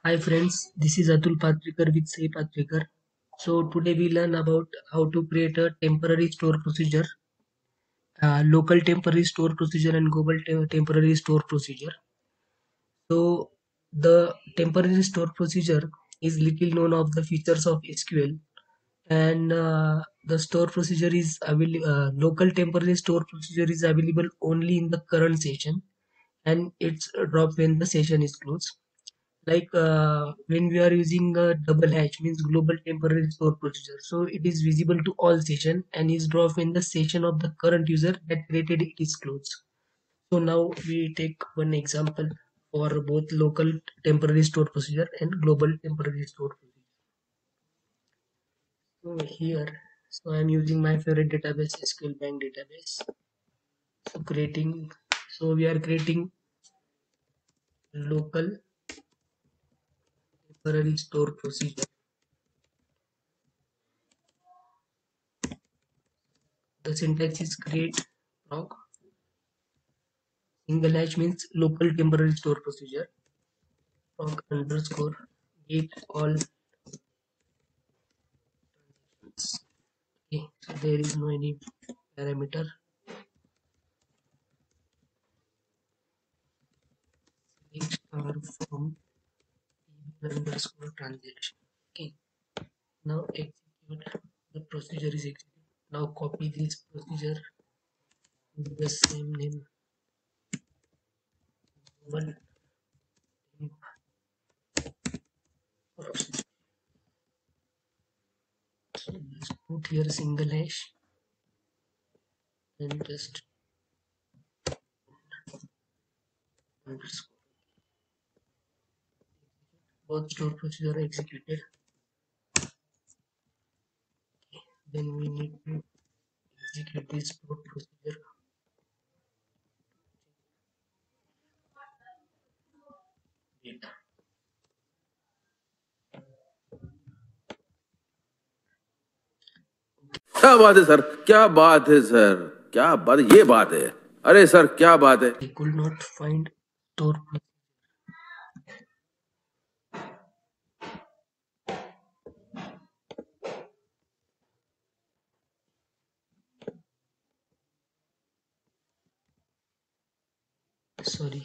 Hi friends, this is Atul Patrikar with Say Patrikar. So today we learn about how to create a temporary store procedure, local temporary store procedure and global temporary store procedure. So the temporary store procedure is little known of the features of SQL, and the store procedure is available. Local temporary store procedure is available only in the current session, and it's dropped when the session is closed. Like when we are using a double hash means global temporary store procedure, so it is visible to all session and is dropped when the session of the current user that created it is closed. So now we take one example for both local temporary store procedure and global temporary store procedure. So here, so I'm using my favorite database, SQL Bank database. So we are creating local temporary store procedure. The syntax is create proc. Single hash means local temporary store procedure. Proc underscore get all. Okay, so there is no any parameter. Select star from underscore transaction. Okay, now execute. The procedure is executed. Now copy this procedure with the same name. One procedure. So just put here single hash and just underscore. Both store procedure are executed. Then we need to execute this store procedure. Data. क्या बात है sir, क्या बात है sir, क्या बात, ये बात है। अरे सर, क्या बात है। I could not find store. Sorry.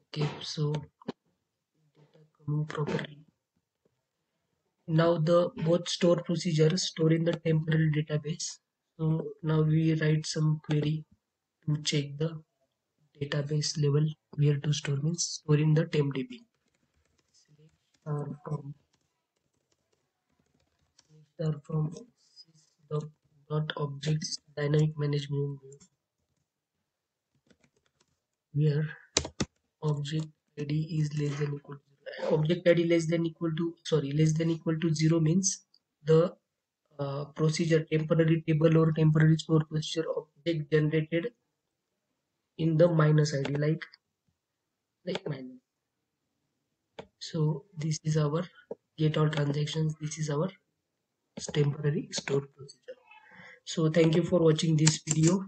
Okay, so data coming properly. Now the both store procedures store in the temporary database. So now we write some query to check the database level where to store means store in the tempdb. Select from the dot objects dynamic management view where object id is less than equal to object id less than equal to 0 means the procedure temporary table or temporary store procedure object generated in the minus id like minus. So this is our get all transactions, this is our temporary store procedure. So thank you for watching this video.